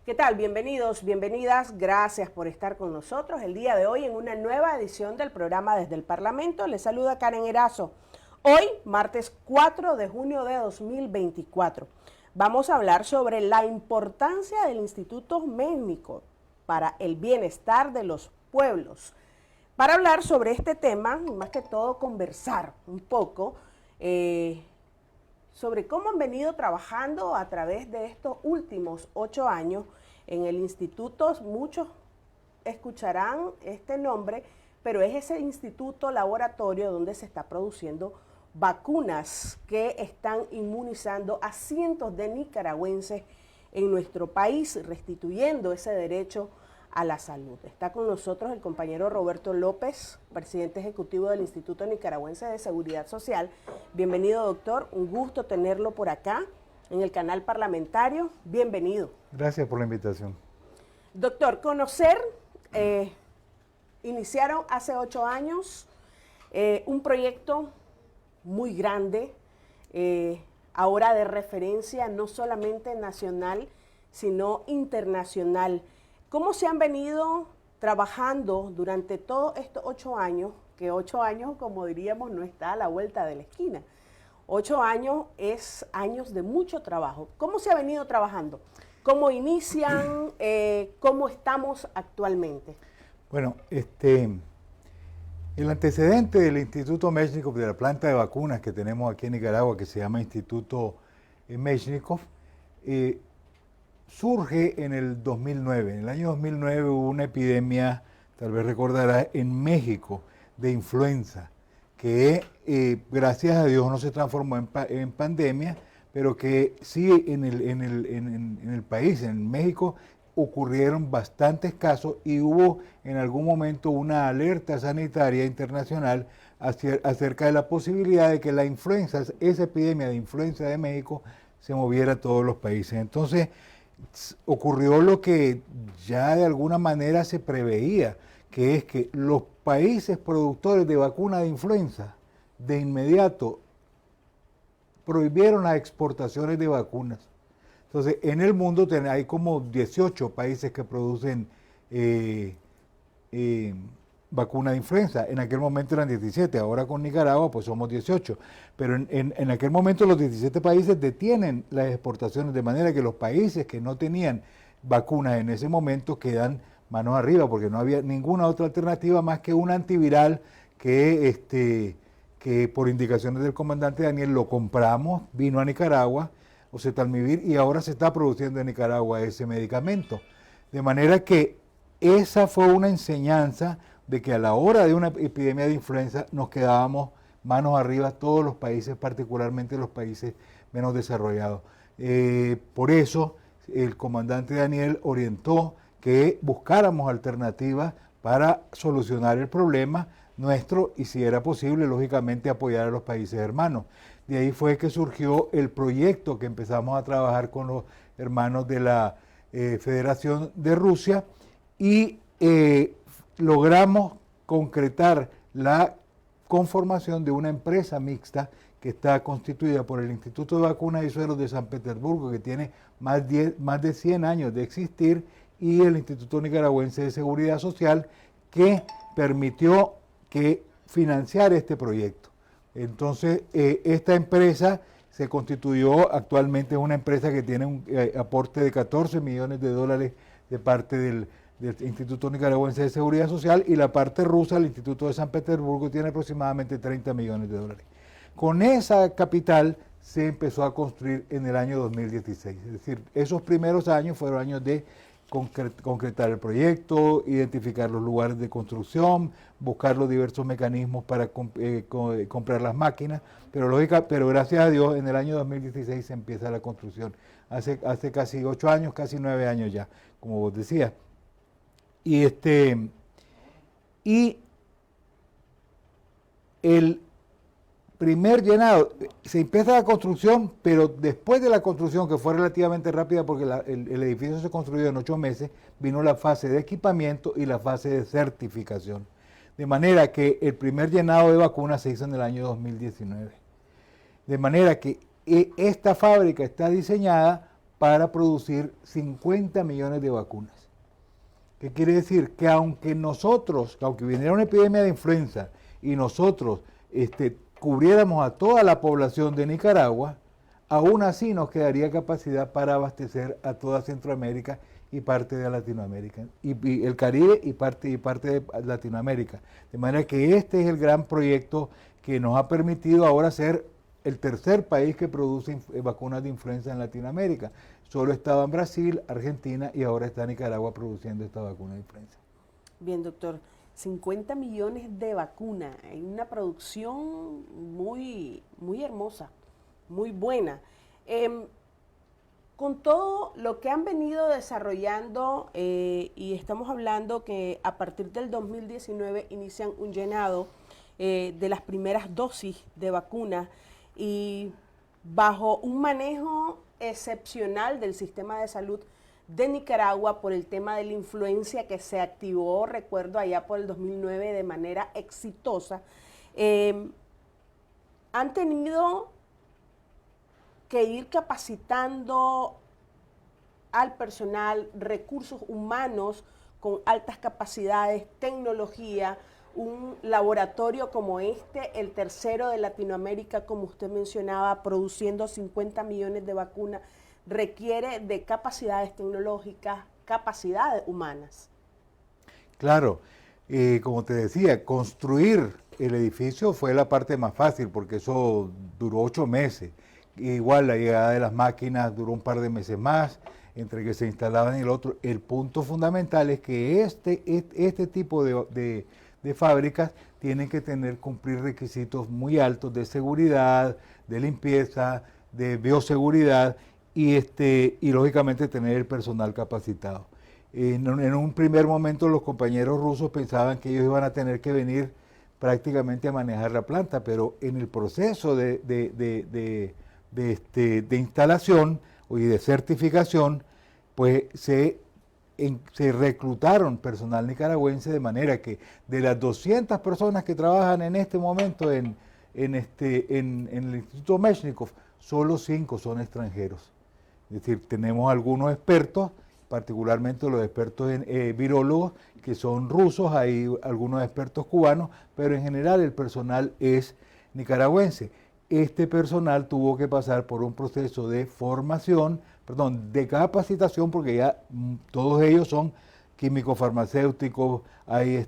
¿Qué tal? Bienvenidos, bienvenidas. Gracias por estar con nosotros el día de hoy en una nueva edición del programa Desde el Parlamento. Les saluda Karen Erazo. Hoy, martes 4 de junio de 2024, vamos a hablar sobre la importancia del Instituto Médico para el bienestar de los pueblos. Para hablar sobre este tema, más que todo conversar un poco sobre cómo han venido trabajando a través de estos últimos 8 años en el instituto. Muchos escucharán este nombre, pero es ese instituto laboratorio donde se está produciendo vacunas que están inmunizando a cientos de nicaragüenses en nuestro país, restituyendo ese derecho a la salud. Está con nosotros el compañero Roberto López, presidente ejecutivo del Instituto Nicaragüense de Seguridad Social. Bienvenido, doctor, un gusto tenerlo por acá en el canal parlamentario. Bienvenido. Gracias por la invitación. Doctor, iniciaron hace 8 años un proyecto muy grande, ahora de referencia no solamente nacional, sino internacional. ¿Cómo se han venido trabajando durante todos estos 8 años? Que 8 años, como diríamos, no está a la vuelta de la esquina. 8 años es años de mucho trabajo. ¿Cómo se ha venido trabajando? ¿Cómo inician? ¿Cómo estamos actualmente? Bueno, el antecedente del Instituto Mechnikov, de la planta de vacunas que tenemos aquí en Nicaragua, que se llama Instituto Mechnikov, surge en el 2009. En el año 2009 hubo una epidemia, tal vez recordarás, en México de influenza, que gracias a Dios no se transformó en pandemia, pero que sí en el país, en México, ocurrieron bastantes casos y hubo en algún momento una alerta sanitaria internacional acerca de la posibilidad de que la influenza, esa epidemia de influenza de México, se moviera a todos los países. Entonces, ocurrió lo que ya de alguna manera se preveía, que es que los países productores de vacuna de influenza de inmediato prohibieron las exportaciones de vacunas. Entonces, en el mundo hay como 18 países que producen vacuna de influenza. En aquel momento eran 17, ahora con Nicaragua pues somos 18. Pero en aquel momento los 17 países detienen las exportaciones, de manera que los países que no tenían vacunas en ese momento quedan manos arriba, porque no había ninguna otra alternativa más que un antiviral que por indicaciones del comandante Daniel lo compramos, vino a Nicaragua, oseltamivir, y ahora se está produciendo en Nicaragua ese medicamento. De manera que esa fue una enseñanza de que a la hora de una epidemia de influenza nos quedábamos manos arriba todos los países, particularmente los países menos desarrollados. Por eso el comandante Daniel orientó que buscáramos alternativas para solucionar el problema nuestro y, si era posible, lógicamente apoyar a los países hermanos. De ahí fue que surgió el proyecto que empezamos a trabajar con los hermanos de la Federación de Rusia y logramos concretar la conformación de una empresa mixta que está constituida por el Instituto de Vacunas y Sueros de San Petersburgo, que tiene más de 100 años de existir, y el Instituto Nicaragüense de Seguridad Social, que permitió financiar este proyecto. Entonces, esta empresa se constituyó, actualmente es una empresa que tiene un aporte de $14 millones de parte del Instituto Nicaragüense de Seguridad Social, y la parte rusa, el Instituto de San Petersburgo, tiene aproximadamente $30 millones. Con esa capital se empezó a construir en el año 2016. Es decir, esos primeros años fueron años de concretar el proyecto, identificar los lugares de construcción, buscar los diversos mecanismos para comprar las máquinas, pero gracias a Dios en el año 2016 se empieza la construcción. Hace casi 8 años, casi 9 años ya, como vos decías. Y el primer llenado, se empieza la construcción, pero después de la construcción, que fue relativamente rápida porque el edificio se construyó en 8 meses, vino la fase de equipamiento y la fase de certificación. De manera que el primer llenado de vacunas se hizo en el año 2019. De manera que esta fábrica está diseñada para producir 50 millones de vacunas. ¿Qué quiere decir? Que aunque viniera una epidemia de influenza y nosotros cubriéramos a toda la población de Nicaragua, aún así nos quedaría capacidad para abastecer a toda Centroamérica y parte de Latinoamérica, y el Caribe y parte de Latinoamérica. De manera que este es el gran proyecto que nos ha permitido ahora ser el tercer país que produce vacunas de influenza en Latinoamérica. Solo estaba en Brasil, Argentina y ahora está Nicaragua produciendo esta vacuna de influenza. Bien, doctor. 50 millones de vacunas, hay una producción muy, muy hermosa, muy buena. Con todo lo que han venido desarrollando, y estamos hablando que a partir del 2019 inician un llenado de las primeras dosis de vacunas y bajo un manejo excepcional del sistema de salud de Nicaragua por el tema de la influencia que se activó, recuerdo, allá por el 2009 de manera exitosa, han tenido que ir capacitando al personal, recursos humanos con altas capacidades, tecnología, un laboratorio como este, el tercero de Latinoamérica, como usted mencionaba, produciendo 50 millones de vacunas, requiere de capacidades tecnológicas, capacidades humanas. Claro, como te decía, construir el edificio fue la parte más fácil porque eso duró 8 meses. Igual la llegada de las máquinas duró un par de meses más, entre que se instalaban y el otro. El punto fundamental es que este tipo de fábricas tienen que cumplir requisitos muy altos de seguridad, de limpieza, de bioseguridad y lógicamente tener el personal capacitado. En un primer momento los compañeros rusos pensaban que ellos iban a tener que venir prácticamente a manejar la planta, pero en el proceso de instalación y de certificación, pues se reclutaron personal nicaragüense, de manera que de las 200 personas que trabajan en este momento en el Instituto Mechnikov, solo 5 son extranjeros. Es decir, tenemos algunos expertos, particularmente los expertos en virólogos, que son rusos, hay algunos expertos cubanos, pero en general el personal es nicaragüense. Este personal tuvo que pasar por un proceso de formación, de capacitación, porque ya todos ellos son químicos farmacéuticos, hay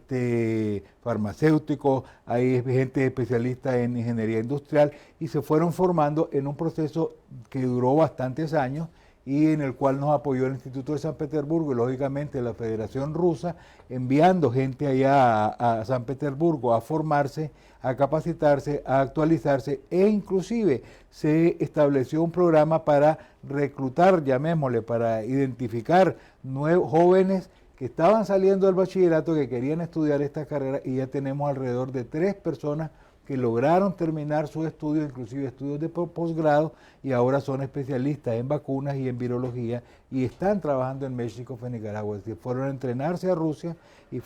farmacéuticos, hay gente especialista en ingeniería industrial y se fueron formando en un proceso que duró bastantes años y en el cual nos apoyó el Instituto de San Petersburgo y lógicamente la Federación Rusa, enviando gente allá a San Petersburgo a formarse, a capacitarse, a actualizarse e inclusive se estableció un programa para reclutar, llamémosle, para identificar jóvenes que estaban saliendo del bachillerato, que querían estudiar esta carrera y ya tenemos alrededor de 3 personas que lograron terminar sus estudios, inclusive estudios de posgrado, y ahora son especialistas en vacunas y en virología y están trabajando en México, en Nicaragua. Es decir, fueron a entrenarse a Rusia y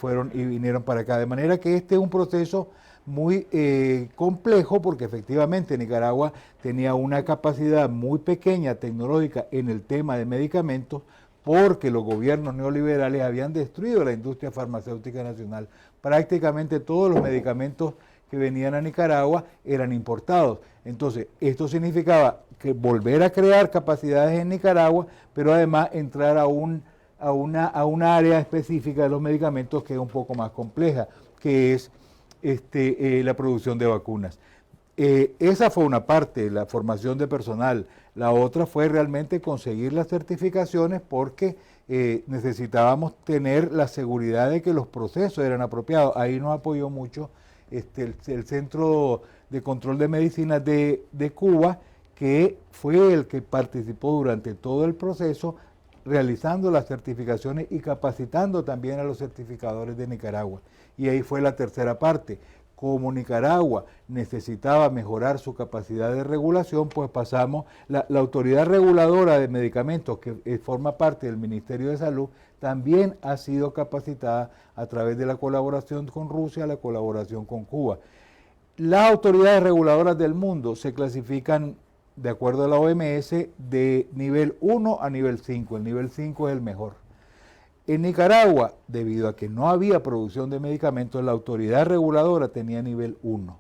vinieron para acá. De manera que este es un proceso muy complejo porque efectivamente Nicaragua tenía una capacidad muy pequeña tecnológica en el tema de medicamentos porque los gobiernos neoliberales habían destruido la industria farmacéutica nacional. Prácticamente todos los medicamentos que venían a Nicaragua eran importados. Entonces, esto significaba que volver a crear capacidades en Nicaragua, pero además entrar a una área específica de los medicamentos que es un poco más compleja, que es la producción de vacunas. Esa fue una parte, la formación de personal. La otra fue realmente conseguir las certificaciones porque necesitábamos tener la seguridad de que los procesos eran apropiados. Ahí nos apoyó mucho el Centro de Control de Medicinas de Cuba, que fue el que participó durante todo el proceso realizando las certificaciones y capacitando también a los certificadores de Nicaragua. Y ahí fue la tercera parte. Como Nicaragua necesitaba mejorar su capacidad de regulación, pues pasamos, la autoridad reguladora de medicamentos, que forma parte del Ministerio de Salud, también ha sido capacitada a través de la colaboración con Rusia, la colaboración con Cuba. Las autoridades reguladoras del mundo se clasifican de acuerdo a la OMS, de nivel 1 a nivel 5. El nivel 5 es el mejor. En Nicaragua, debido a que no había producción de medicamentos, la autoridad reguladora tenía nivel 1.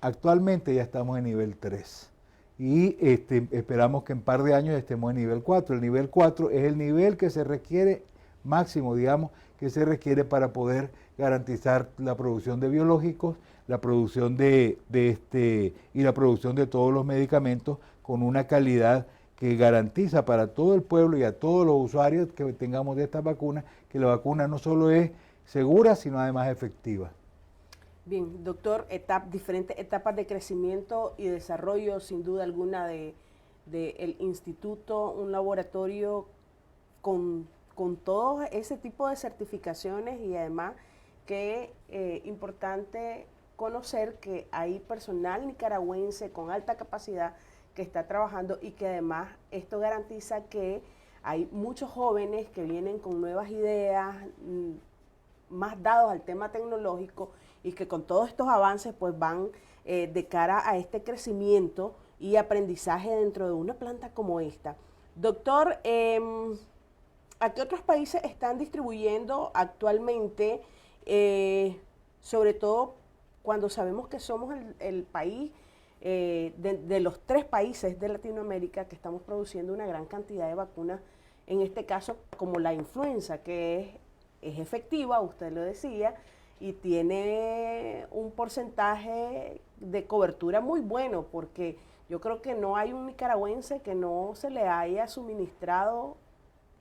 Actualmente ya estamos en nivel 3 y esperamos que en un par de años estemos en nivel 4. El nivel 4 es el nivel que se requiere, máximo, digamos, que se requiere para poder garantizar la producción de biológicos, la producción y la producción de todos los medicamentos con una calidad que garantiza para todo el pueblo y a todos los usuarios que tengamos de estas vacunas, que la vacuna no solo es segura, sino además efectiva. Bien, doctor, diferentes etapas de crecimiento y desarrollo, sin duda alguna, de el instituto, un laboratorio con todo ese tipo de certificaciones, y además que importante conocer que hay personal nicaragüense con alta capacidad que está trabajando, y que además esto garantiza que hay muchos jóvenes que vienen con nuevas ideas, más dados al tema tecnológico, y que con todos estos avances pues van de cara a este crecimiento y aprendizaje dentro de una planta como esta. Doctor, ¿a qué otros países están distribuyendo actualmente, sobre todo cuando sabemos que somos el país de los 3 países de Latinoamérica que estamos produciendo una gran cantidad de vacunas, en este caso como la influenza, que es efectiva, usted lo decía, y tiene un porcentaje de cobertura muy bueno, porque yo creo que no hay un nicaragüense que no se le haya suministrado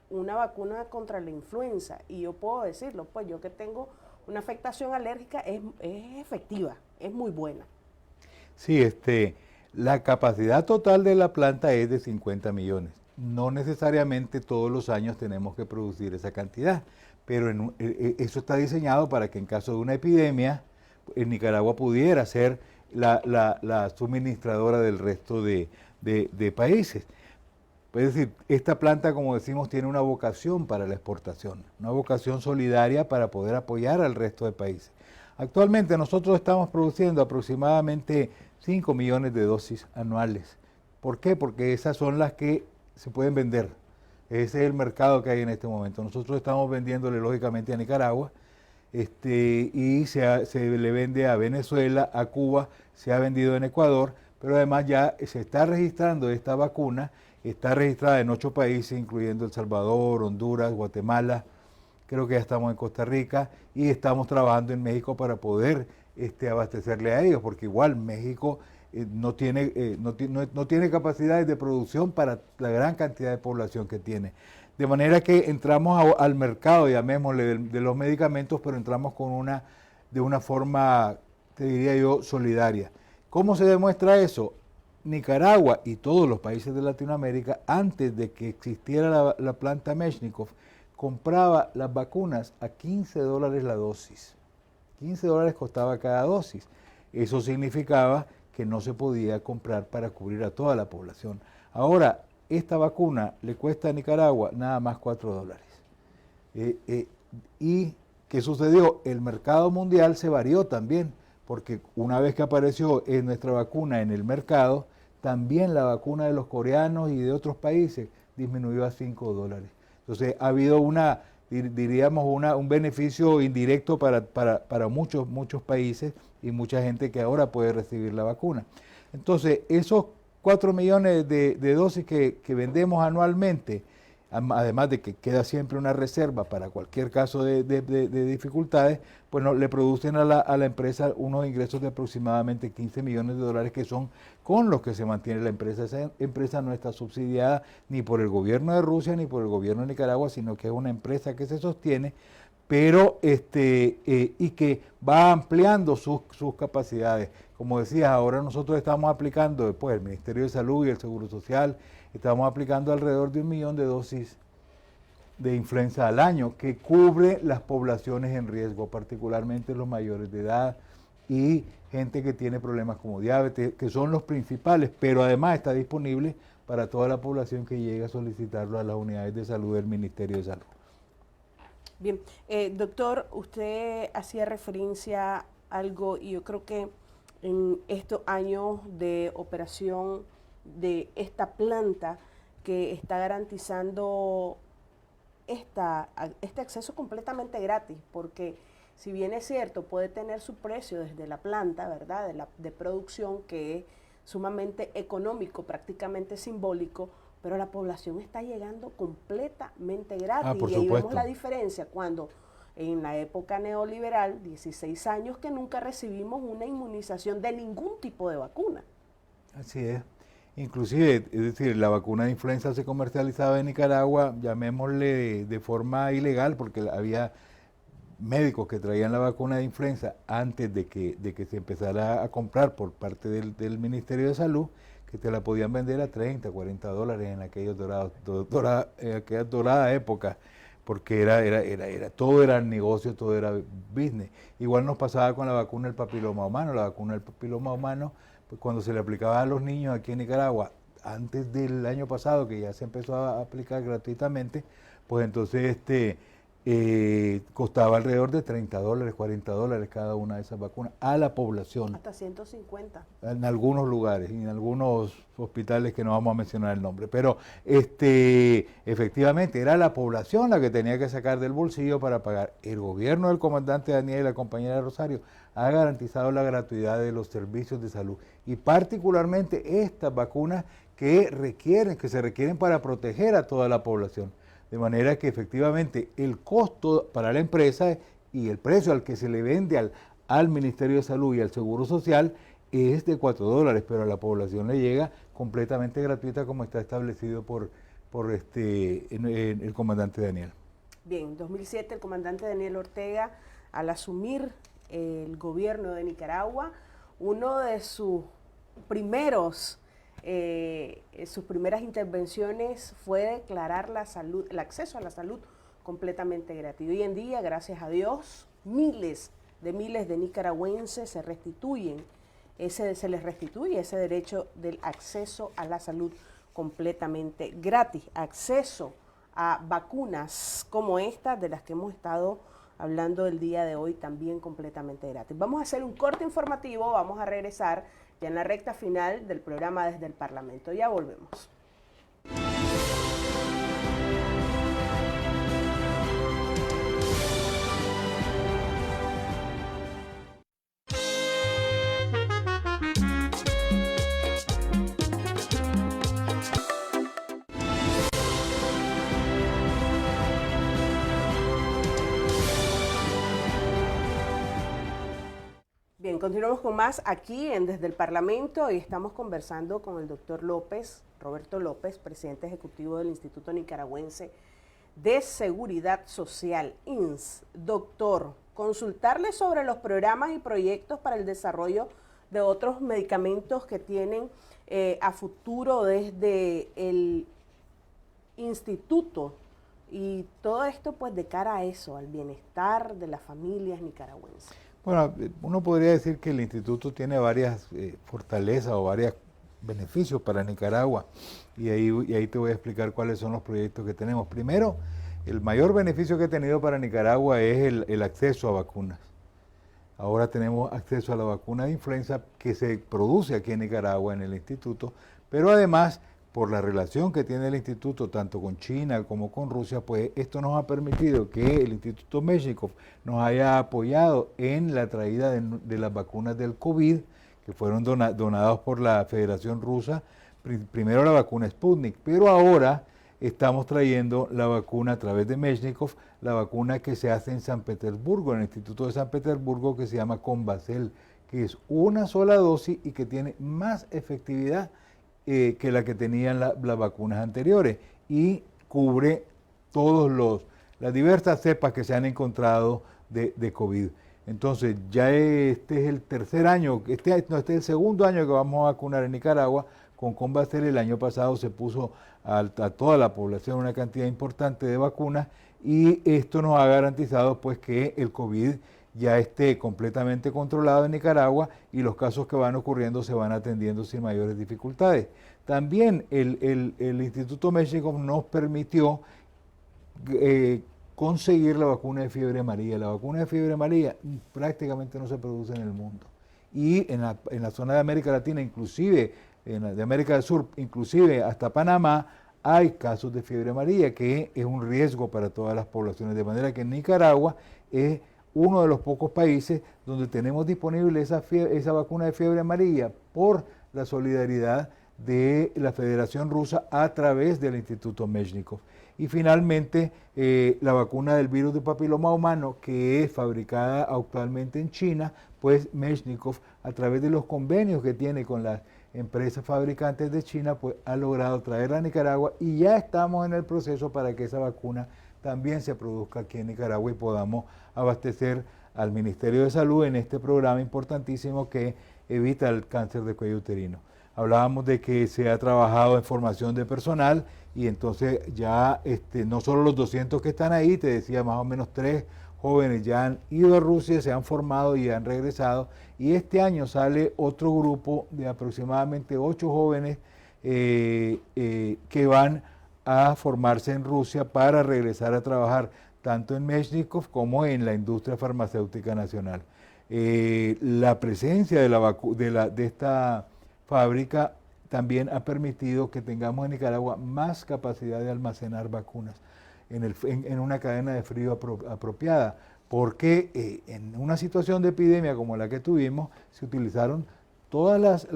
una vacuna contra la influenza? Y yo puedo decirlo, pues yo que tengo una afectación alérgica, es efectiva, es muy buena. Sí, la capacidad total de la planta es de 50 millones. No necesariamente todos los años tenemos que producir esa cantidad, pero eso está diseñado para que en caso de una epidemia, en Nicaragua pudiera ser la suministradora del resto de países. Es decir, esta planta, como decimos, tiene una vocación para la exportación, una vocación solidaria para poder apoyar al resto de países. Actualmente nosotros estamos produciendo aproximadamente 5 millones de dosis anuales. ¿Por qué? Porque esas son las que se pueden vender. Ese es el mercado que hay en este momento. Nosotros estamos vendiéndole lógicamente a Nicaragua, y se le vende a Venezuela, a Cuba, se ha vendido en Ecuador, pero además ya se está registrando esta vacuna, está registrada en 8 países, incluyendo El Salvador, Honduras, Guatemala, creo que ya estamos en Costa Rica, y estamos trabajando en México para poder abastecerle a ellos, porque igual México no tiene capacidades de producción para la gran cantidad de población que tiene. De manera que entramos al mercado, llamémosle, de los medicamentos, pero entramos de una forma, te diría yo, solidaria. ¿Cómo se demuestra eso? Nicaragua y todos los países de Latinoamérica, antes de que existiera la planta Mechnikov, compraba las vacunas a $15 la dosis. $15 costaba cada dosis. Eso significaba que no se podía comprar para cubrir a toda la población. Ahora, esta vacuna le cuesta a Nicaragua nada más $4. ¿Y qué sucedió? El mercado mundial se varió también, porque una vez que apareció nuestra vacuna en el mercado, también la vacuna de los coreanos y de otros países disminuyó a $5. Entonces ha habido un beneficio indirecto para muchos países y mucha gente que ahora puede recibir la vacuna. Entonces esos 4 millones de dosis que vendemos anualmente, además de que queda siempre una reserva para cualquier caso de dificultades, pues le producen a la empresa unos ingresos de aproximadamente $15 millones, que son con los que se mantiene la empresa. Esa empresa no está subsidiada ni por el gobierno de Rusia ni por el gobierno de Nicaragua, sino que es una empresa que se sostiene, pero y que va ampliando sus capacidades. Como decías, ahora nosotros estamos aplicando, después el Ministerio de Salud y el Seguro Social, estamos aplicando alrededor de 1 millón de dosis de influenza al año, que cubre las poblaciones en riesgo, particularmente los mayores de edad y gente que tiene problemas como diabetes, que son los principales, pero además está disponible para toda la población que llegue a solicitarlo a las unidades de salud del Ministerio de Salud. Bien, doctor, usted hacía referencia a algo, y yo creo que en estos años de operación de esta planta que está garantizando este acceso completamente gratis, porque si bien es cierto, puede tener su precio desde la planta, ¿verdad?, de producción, que es sumamente económico, prácticamente simbólico, pero la población está llegando completamente gratis. Por y ahí supuesto. vemos la diferencia cuando en la época neoliberal, 16 años que nunca recibimos una inmunización de ningún tipo de vacuna. Así es. Inclusive, es decir, la vacuna de influenza se comercializaba en Nicaragua, llamémosle de forma ilegal, porque había médicos que traían la vacuna de influenza antes de que se empezara a comprar por parte del Ministerio de Salud, que te la podían vender a 30, 40 dólares en aquellas dorada época, porque todo era negocio, todo era business. Igual nos pasaba con la vacuna del papiloma humano. La vacuna del papiloma humano, pues cuando se le aplicaba a los niños aquí en Nicaragua, antes del año pasado, que ya se empezó a aplicar gratuitamente, pues entonces costaba alrededor de 30 dólares, 40 dólares cada una de esas vacunas a la población. Hasta 150. En algunos lugares, en algunos hospitales que no vamos a mencionar el nombre. Pero efectivamente era la población la que tenía que sacar del bolsillo para pagar. El gobierno del comandante Daniel y la compañera Rosario ha garantizado la gratuidad de los servicios de salud. Y particularmente estas vacunas que se requieren para proteger a toda la población. De manera que efectivamente el costo para la empresa y el precio al que se le vende al Ministerio de Salud y al Seguro Social es de 4 dólares, pero a la población le llega completamente gratuita, como está establecido por el comandante Daniel. Bien, en 2007 el comandante Daniel Ortega, al asumir el gobierno de Nicaragua, uno de sus primeras intervenciones fue declarar el acceso a la salud completamente gratis. Hoy en día, gracias a Dios, miles de nicaragüenses se les restituye ese derecho del acceso a la salud completamente gratis, acceso a vacunas como estas de las que hemos estado hablando el día de hoy, también completamente gratis. Vamos a hacer un corte informativo, vamos a regresar ya en la recta final del programa Desde el Parlamento. Ya volvemos. Bien, continuamos con más aquí en Desde el Parlamento y estamos conversando con el doctor Roberto López, presidente ejecutivo del Instituto Nicaragüense de Seguridad Social, INS. Doctor, consultarle sobre los programas y proyectos para el desarrollo de otros medicamentos que tienen a futuro desde el instituto y todo esto pues de cara a eso, al bienestar de las familias nicaragüenses. Bueno, uno podría decir que el instituto tiene varias fortalezas o varios beneficios para Nicaragua y ahí te voy a explicar cuáles son los proyectos que tenemos. Primero, el mayor beneficio que ha tenido para Nicaragua es el acceso a vacunas. Ahora tenemos acceso a la vacuna de influenza que se produce aquí en Nicaragua en el instituto, pero además por la relación que tiene el instituto tanto con China como con Rusia, pues esto nos ha permitido que el Instituto Meshnikov nos haya apoyado en la traída de las vacunas del COVID, que fueron donadas por la Federación Rusa, primero la vacuna Sputnik, pero ahora estamos trayendo la vacuna a través de Meshnikov, la vacuna que se hace en San Petersburgo, en el Instituto de San Petersburgo, que se llama Combacel, que es una sola dosis y que tiene más efectividad que la que tenían las vacunas anteriores y cubre las diversas cepas que se han encontrado de COVID. Entonces ya este es el tercer año, este es el segundo año que vamos a vacunar en Nicaragua con Combacel. El año pasado se puso a toda la población una cantidad importante de vacunas y esto nos ha garantizado pues que el COVID ya esté completamente controlado en Nicaragua y los casos que van ocurriendo se van atendiendo sin mayores dificultades. También el Instituto Meshnikov nos permitió conseguir la vacuna de fiebre amarilla. La vacuna de fiebre amarilla prácticamente no se produce en el mundo. Y en la zona de América Latina, inclusive de América del Sur, inclusive hasta Panamá, hay casos de fiebre amarilla, que es un riesgo para todas las poblaciones. De manera que Nicaragua es uno de los pocos países donde tenemos disponible esa vacuna de fiebre amarilla por la solidaridad de la Federación Rusa a través del Instituto Mechnikov. Y finalmente, la vacuna del virus de papiloma humano, que es fabricada actualmente en China, pues Mechnikov, a través de los convenios que tiene con las empresas fabricantes de China, pues ha logrado traerla a Nicaragua y ya estamos en el proceso para que esa vacuna también se produzca aquí en Nicaragua y podamos abastecer al Ministerio de Salud en este programa importantísimo que evita el cáncer de cuello uterino. Hablábamos de que se ha trabajado en formación de personal y entonces ya no solo los 200 que están ahí, te decía, más o menos 3 jóvenes ya han ido a Rusia, se han formado y han regresado, y este año sale otro grupo de aproximadamente 8 jóvenes que van a formarse en Rusia para regresar a trabajar tanto en Mechnikov como en la industria farmacéutica nacional. La presencia de esta fábrica también ha permitido que tengamos en Nicaragua más capacidad de almacenar vacunas en una cadena de frío apropiada, porque en una situación de epidemia como la que tuvimos, se utilizaron todas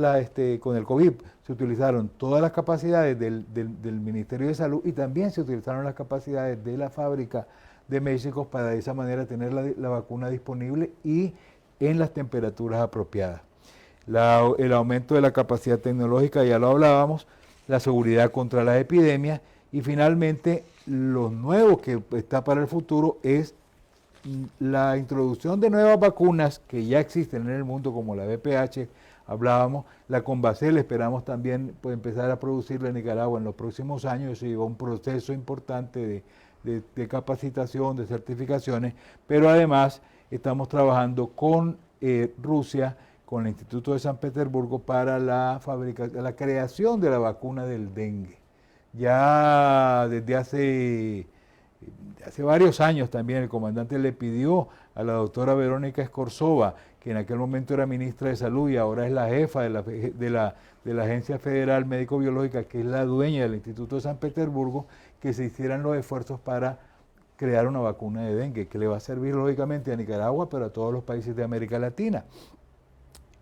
con el COVID, se utilizaron todas las capacidades del Ministerio de Salud y también se utilizaron las capacidades de la fábrica de Mechnikov para de esa manera tener la vacuna disponible y en las temperaturas apropiadas. El aumento de la capacidad tecnológica, ya lo hablábamos, la seguridad contra las epidemias y finalmente lo nuevo que está para el futuro es la introducción de nuevas vacunas que ya existen en el mundo, como la VPH, hablábamos, la Convacel, esperamos también empezar a producirla en Nicaragua en los próximos años. Eso lleva un proceso importante de capacitación, de certificaciones, pero además estamos trabajando con Rusia, con el Instituto de San Petersburgo para la creación de la vacuna del dengue. Ya desde hace varios años también el comandante le pidió a la doctora Verónica Escorzova, que en aquel momento era ministra de Salud y ahora es la jefa de la Agencia Federal Médico-Biológica, que es la dueña del Instituto de San Petersburgo, que se hicieran los esfuerzos para crear una vacuna de dengue, que le va a servir lógicamente a Nicaragua, pero a todos los países de América Latina.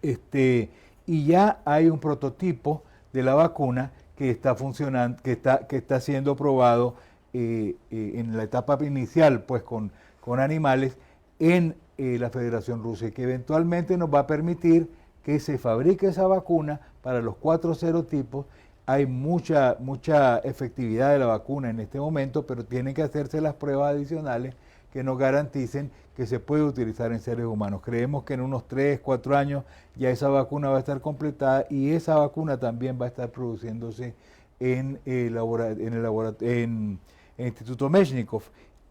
Y ya hay un prototipo de la vacuna que está funcionando, que está siendo probado en la etapa inicial, pues con animales en la Federación Rusa, y que eventualmente nos va a permitir que se fabrique esa vacuna para los 4 serotipos. Hay mucha efectividad de la vacuna en este momento, pero tienen que hacerse las pruebas adicionales que nos garanticen que se puede utilizar en seres humanos. Creemos que en unos 3, 4 años ya esa vacuna va a estar completada y esa vacuna también va a estar produciéndose en el Instituto Mechnikov.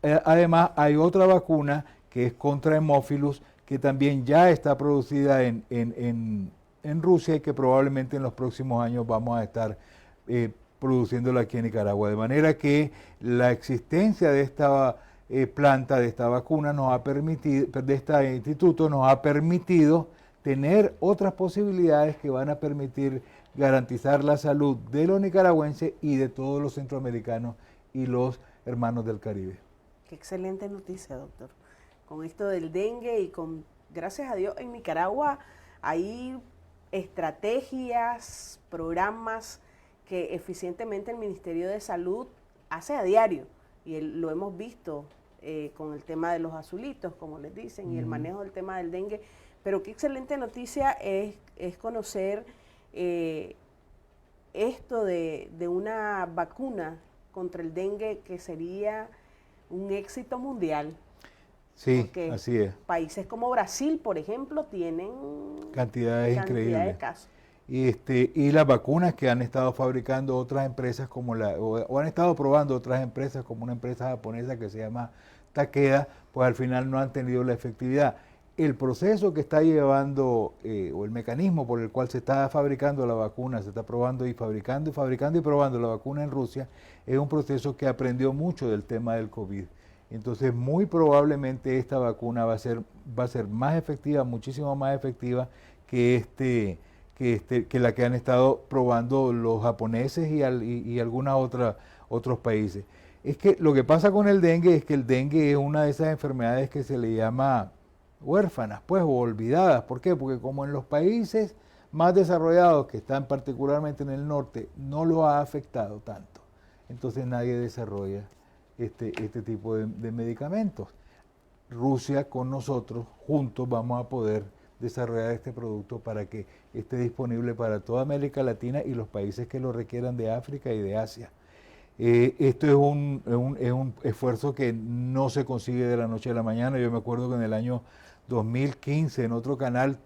Además, hay otra vacuna que es contra Hemófilus, que también ya está producida en Rusia y que probablemente en los próximos años vamos a estar produciéndola aquí en Nicaragua. De manera que la existencia de esta planta, de esta vacuna, de este instituto, nos ha permitido tener otras posibilidades que van a permitir garantizar la salud de los nicaragüenses y de todos los centroamericanos y los hermanos del Caribe. Qué excelente noticia, doctor. Con esto del dengue y gracias a Dios, en Nicaragua hay estrategias, programas que eficientemente el Ministerio de Salud hace a diario y lo hemos visto con el tema de los azulitos, como les dicen, y el manejo del tema del dengue. Pero qué excelente noticia es conocer esto de una vacuna contra el dengue que sería un éxito mundial. Sí, así es. Países como Brasil, por ejemplo, tienen cantidades increíbles de casos. Y las vacunas que han estado fabricando otras empresas o han estado probando otras empresas, como una empresa japonesa que se llama Takeda, pues al final no han tenido la efectividad. El proceso que está llevando, o el mecanismo por el cual se está fabricando la vacuna, se está probando y fabricando y probando la vacuna en Rusia, es un proceso que aprendió mucho del tema del COVID. Entonces, muy probablemente esta vacuna va a ser más efectiva, muchísimo más efectiva que que la que han estado probando los japoneses y algunos otros países. Es que lo que pasa con el dengue es que el dengue es una de esas enfermedades que se le llama huérfanas, pues, o olvidadas. ¿Por qué? Porque como en los países más desarrollados, que están particularmente en el norte, no lo ha afectado tanto, entonces nadie desarrolla este tipo de medicamentos. Rusia con nosotros, juntos, vamos a poder desarrollar este producto para que esté disponible para toda América Latina y los países que lo requieran de África y de Asia. Esto es un esfuerzo que no se consigue de la noche a la mañana. Yo me acuerdo que en el año 2015, en otro canal,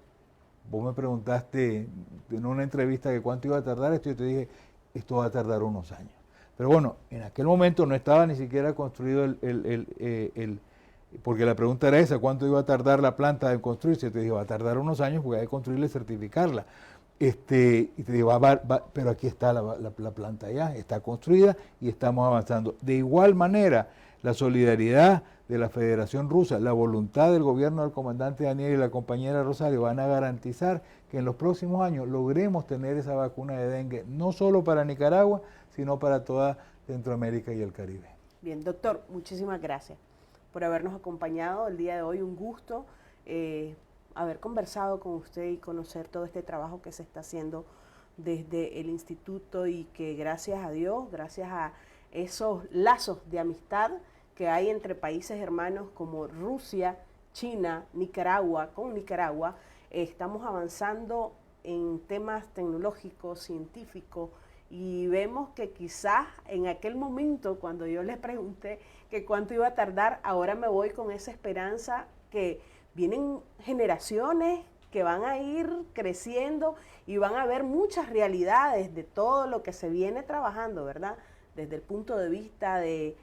vos me preguntaste en una entrevista que cuánto iba a tardar esto, y yo te dije, esto va a tardar unos años. Pero bueno, en aquel momento no estaba ni siquiera construido porque la pregunta era esa, ¿cuánto iba a tardar la planta en construirse? Yo te dije, va a tardar unos años porque hay que construirla y certificarla. Y te digo, pero aquí está la planta ya, está construida y estamos avanzando. De igual manera, la solidaridad de la Federación Rusa, la voluntad del gobierno del comandante Daniel y la compañera Rosario van a garantizar que en los próximos años logremos tener esa vacuna de dengue, no solo para Nicaragua, sino para toda Centroamérica y el Caribe. Bien, doctor, muchísimas gracias por habernos acompañado el día de hoy. Un gusto haber conversado con usted y conocer todo este trabajo que se está haciendo desde el instituto, y que gracias a Dios, gracias a esos lazos de amistad que hay entre países hermanos como Rusia, China, Nicaragua, con Nicaragua, estamos avanzando en temas tecnológicos, científicos, y vemos que quizás en aquel momento, cuando yo les pregunté que cuánto iba a tardar, ahora me voy con esa esperanza que vienen generaciones que van a ir creciendo y van a ver muchas realidades de todo lo que se viene trabajando, ¿verdad? Desde el punto de vista de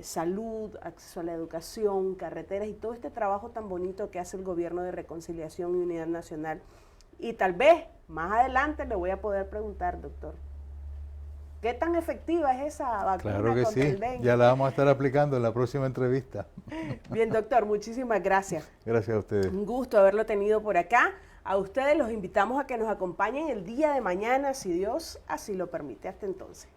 salud, acceso a la educación, carreteras y todo este trabajo tan bonito que hace el Gobierno de Reconciliación y Unidad Nacional. Y tal vez más adelante le voy a poder preguntar, doctor, ¿qué tan efectiva es esa vacuna? Claro que contra sí, el dengue? ya la vamos a estar aplicando en la próxima entrevista. Bien, doctor, muchísimas gracias. Gracias a ustedes. Un gusto haberlo tenido por acá. A ustedes los invitamos a que nos acompañen el día de mañana, si Dios así lo permite. Hasta entonces.